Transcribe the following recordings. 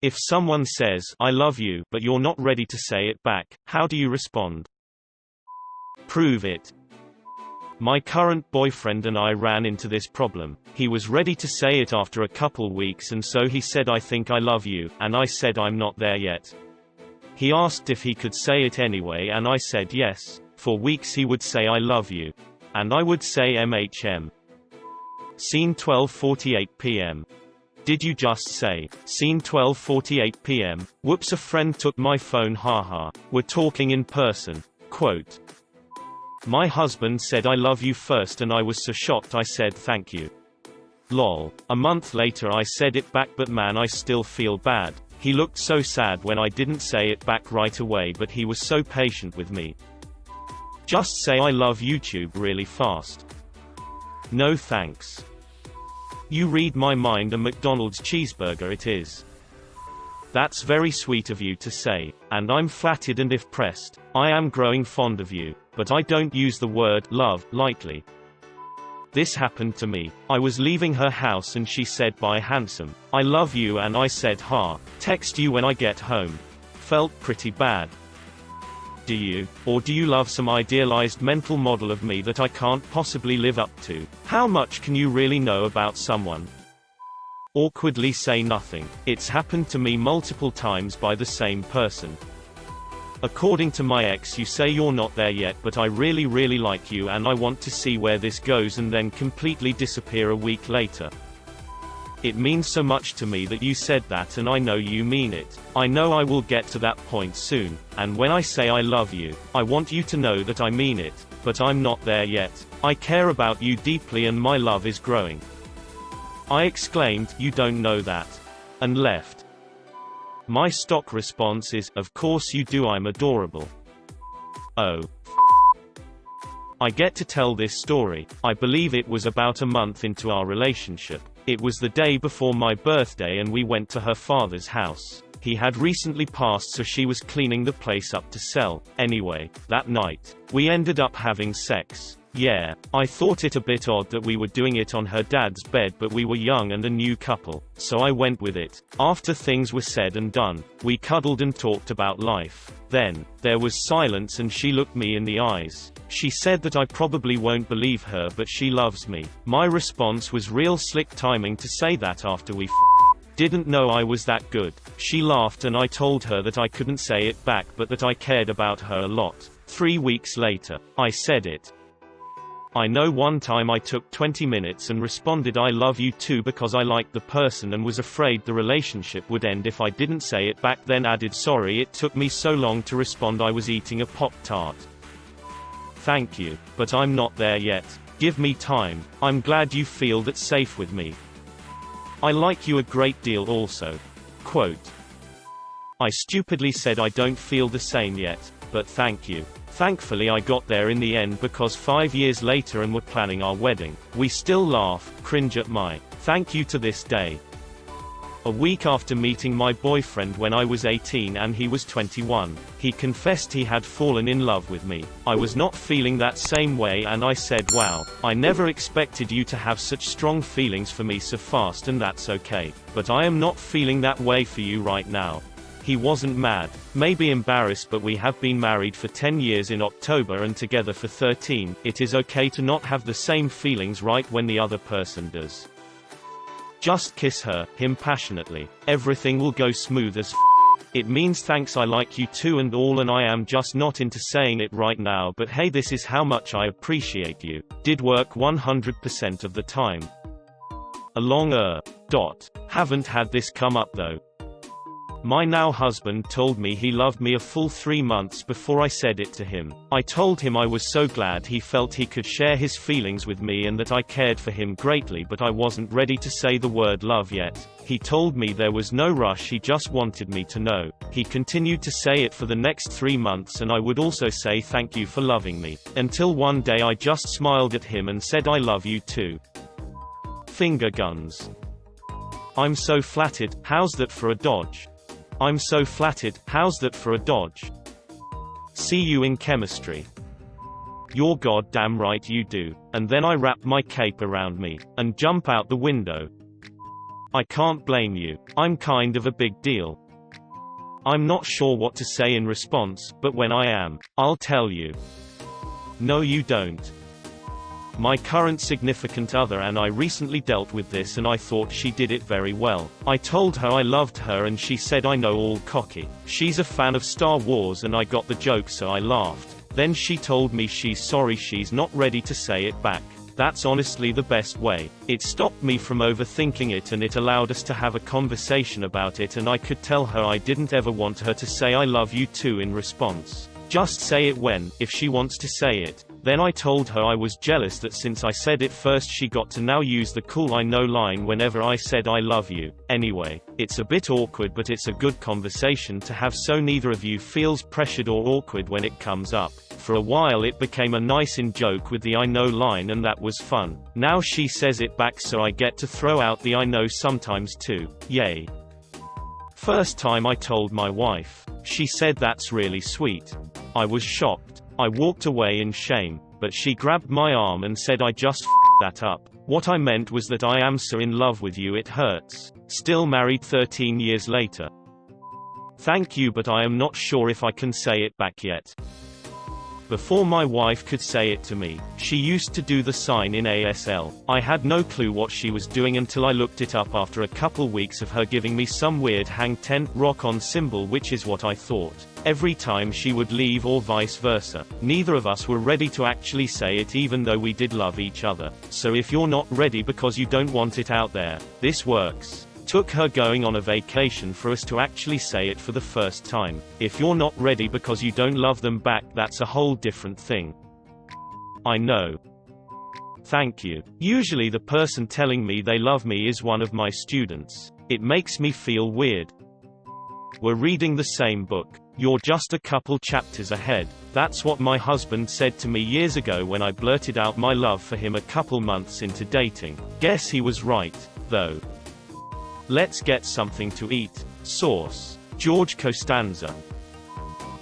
If someone says, I love you, but you're not ready to say it back, how do you respond? Prove it. My current boyfriend and I ran into this problem. He was ready to say it after a couple weeks, and so he said, I think I love you, and I said I'm not there yet. He asked if he could say it anyway, and I said yes. For weeks he would say I love you. And I would say MHM. Scene 12:48 p.m. Did you just say? Scene 12:48 p.m. Whoops, a friend took my phone, haha. We're talking in person. Quote. My husband said I love you first and I was so shocked I said thank you. Lol. A month later I said it back, but man, I still feel bad. He looked so sad when I didn't say it back right away, but he was so patient with me. Just say I love YouTube really fast. No thanks. You read my mind, a McDonald's cheeseburger it is. That's very sweet of you to say, and I'm flattered and if pressed, I am growing fond of you, but I don't use the word love lightly. This happened to me. I was leaving her house and she said, bye handsome, I love you, and I said, ha, text you when I get home. Felt pretty bad. Do you? Or do you love some idealized mental model of me that I can't possibly live up to? How much can you really know about someone? Awkwardly say nothing. It's happened to me multiple times by the same person. According to my ex, you say you're not there yet, but I really like you and I want to see where this goes, and then completely disappear a week later. It means so much to me that you said that, and I know you mean it. I know I will get to that point soon, and when I say I love you, I want you to know that I mean it, but I'm not there yet. I care about you deeply and my love is growing. I exclaimed, you don't know that. And left. My stock response is, of course you do, I'm adorable. Oh. I get to tell this story. I believe it was about a month into our relationship. It was the day before my birthday and we went to her father's house. He had recently passed, so she was cleaning the place up to sell. Anyway, that night, we ended up having sex. Yeah, I thought it a bit odd that we were doing it on her dad's bed, but we were young and a new couple, so I went with it. After things were said and done, we cuddled and talked about life. Then, there was silence and she looked me in the eyes. She said that I probably won't believe her, but she loves me. My response was real slick timing to say that after we didn't know I was that good. She laughed and I told her that I couldn't say it back, but that I cared about her a lot. 3 weeks later, I said it. I know one time I took 20 minutes and responded I love you too because I liked the person and was afraid the relationship would end if I didn't say it back, then added, sorry it took me so long to respond, I was eating a Pop-Tart. Thank you, but I'm not there yet. Give me time. I'm glad you feel that safe with me. I like you a great deal also. Quote. I stupidly said I don't feel the same yet, but thank you. Thankfully I got there in the end, because 5 years later and we're planning our wedding. We still laugh, cringe at my thank you to this day. A week after meeting my boyfriend when I was 18 and he was 21, he confessed he had fallen in love with me. I was not feeling that same way and I said, wow, I never expected you to have such strong feelings for me so fast, and that's okay. But I am not feeling that way for you right now. He wasn't mad, maybe embarrassed, but we have been married for 10 years in October and together for 13. It is okay to not have the same feelings right when the other person does. Just kiss her, him passionately. Everything will go smooth as It means thanks, I like you too and all, and I am just not into saying it right now, but hey, this is how much I appreciate you. Did work 100% of the time. A long Haven't had this come up though. My now husband told me he loved me a full 3 months before I said it to him. I told him I was so glad he felt he could share his feelings with me and that I cared for him greatly, but I wasn't ready to say the word love yet. He told me there was no rush, he just wanted me to know. He continued to say it for the next 3 months, and I would also say thank you for loving me. Until one day I just smiled at him and said I love you too. Finger guns. I'm so flattered, how's that for a dodge? I'm so flattered, how's that for a dodge? See you in chemistry. You're goddamn right you do. And then I wrap my cape around me, and jump out the window. I can't blame you. I'm kind of a big deal. I'm not sure what to say in response, but when I am, I'll tell you. No, you don't. My current significant other and I recently dealt with this and I thought she did it very well. I told her I loved her and she said I know, all cocky. She's a fan of Star Wars and I got the joke, so I laughed. Then she told me she's sorry, she's not ready to say it back. That's honestly the best way. It stopped me from overthinking it and it allowed us to have a conversation about it, and I could tell her I didn't ever want her to say I love you too in response. Just say it when, if she wants to say it. Then I told her I was jealous that since I said it first she got to now use the cool I know line whenever I said I love you. Anyway, it's a bit awkward but it's a good conversation to have so neither of you feels pressured or awkward when it comes up. For a while it became a nice in joke with the I know line and that was fun. Now she says it back so I get to throw out the I know sometimes too. Yay. First time I told my wife. She said that's really sweet. I was shocked. I walked away in shame, but she grabbed my arm and said I just f***ed that up. What I meant was that I am so in love with you it hurts. Still married 13 years later. Thank you, but I am not sure if I can say it back yet. Before my wife could say it to me, she used to do the sign in ASL. I had no clue what she was doing until I looked it up after a couple weeks of her giving me some weird hang 10 rock on symbol, which is what I thought. Every time she would leave or vice versa. Neither of us were ready to actually say it even though we did love each other. So if you're not ready because you don't want it out there, this works. Took her going on a vacation for us to actually say it for the first time. If you're not ready because you don't love them back, that's a whole different thing. I know. Thank you. Usually the person telling me they love me is one of my students. It makes me feel weird. We're reading the same book. You're just a couple chapters ahead. That's what my husband said to me years ago when I blurted out my love for him a couple months into dating. Guess he was right, though. Let's get something to eat. Source: George Costanza.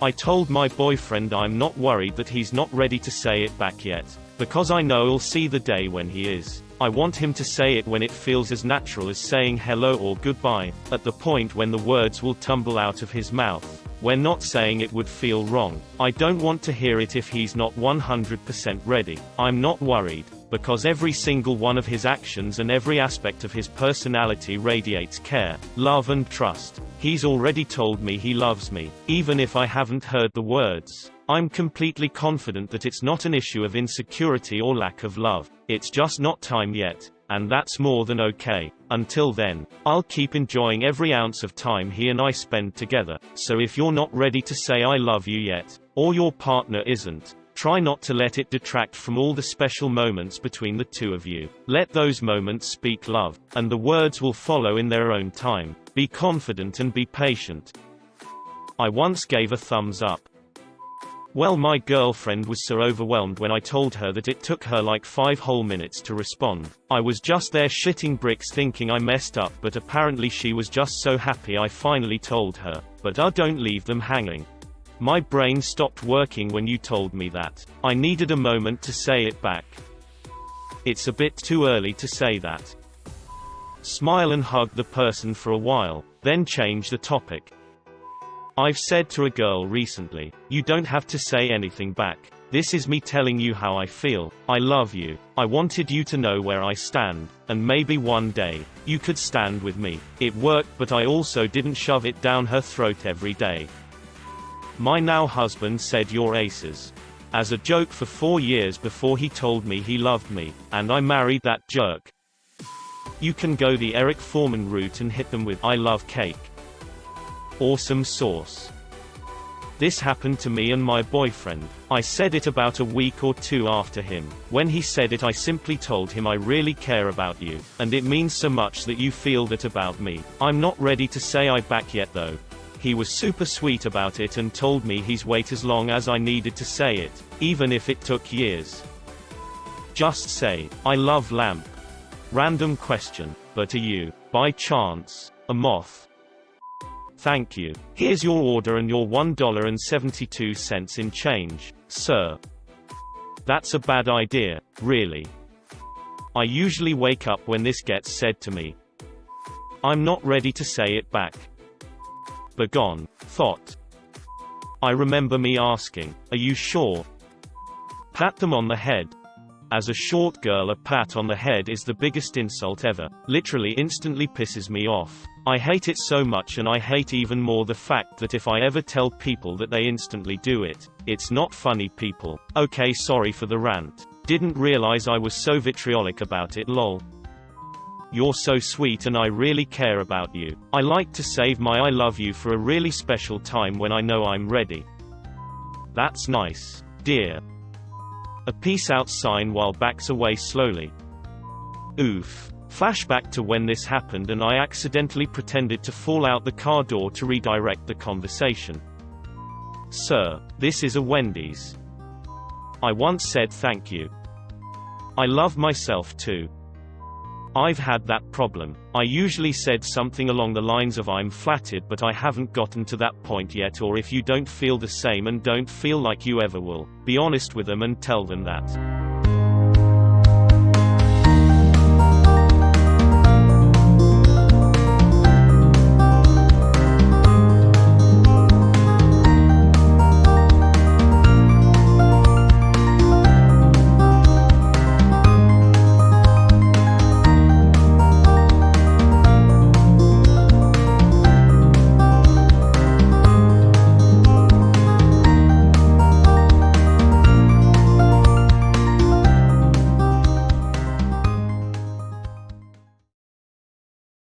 I told my boyfriend I'm not worried that he's not ready to say it back yet, because I know I'll see the day when he is. I want him to say it when it feels as natural as saying hello or goodbye, at the point when the words will tumble out of his mouth. When not saying it would feel wrong. I don't want to hear it if he's not 100% ready. I'm not worried, because every single one of his actions and every aspect of his personality radiates care, love and trust. He's already told me he loves me, even if I haven't heard the words. I'm completely confident that it's not an issue of insecurity or lack of love. It's just not time yet, and that's more than okay. Until then, I'll keep enjoying every ounce of time he and I spend together. So if you're not ready to say I love you yet, or your partner isn't, try not to let it detract from all the special moments between the two of you. Let those moments speak love, and the words will follow in their own time. Be confident and be patient. I once gave a thumbs up. Well, my girlfriend was so overwhelmed when I told her that it took her like 5 whole minutes to respond. I was just there shitting bricks thinking I messed up, but apparently she was just so happy I finally told her. But don't leave them hanging. My brain stopped working when you told me that. I needed a moment to say it back. It's a bit too early to say that. Smile and hug the person for a while, then change the topic. I've said to a girl recently, you don't have to say anything back. This is me telling you how I feel. I love you. I wanted you to know where I stand, and maybe one day, you could stand with me. It worked, but I also didn't shove it down her throat every day. My now husband said you're aces. As a joke for 4 years before he told me he loved me, and I married that jerk. You can go the Eric Foreman route and hit them with I love cake. Awesome source. This happened to me and my boyfriend. I said it about a week or 2 after him. When he said it, I simply told him I really care about you, and it means so much that you feel that about me. I'm not ready to say I back yet though. He was super sweet about it and told me he's wait as long as I needed to say it, even if it took years. Just say, I love lamp. Random question, but are you, by chance, a moth? Thank you. Here's your order and your $1.72 in change, sir. That's a bad idea, really. I usually wake up when this gets said to me. I'm not ready to say it back. Begone. Thought. I remember me asking, are you sure? Pat them on the head. As a short girl, a pat on the head is the biggest insult ever. Literally instantly pisses me off. I hate it so much, and I hate even more the fact that if I ever tell people that they instantly do it. It's not funny, people. Okay, sorry for the rant. Didn't realize I was so vitriolic about it, lol. You're so sweet and I really care about you. I like to save my I love you for a really special time when I know I'm ready. That's nice. Dear. A peace out sign while backs away slowly. Oof. Flashback to when this happened and I accidentally pretended to fall out the car door to redirect the conversation. Sir, this is a Wendy's. I once said thank you. I love myself too. I've had that problem. I usually said something along the lines of I'm flattered, but I haven't gotten to that point yet. Or if you don't feel the same and don't feel like you ever will, be honest with them and tell them that.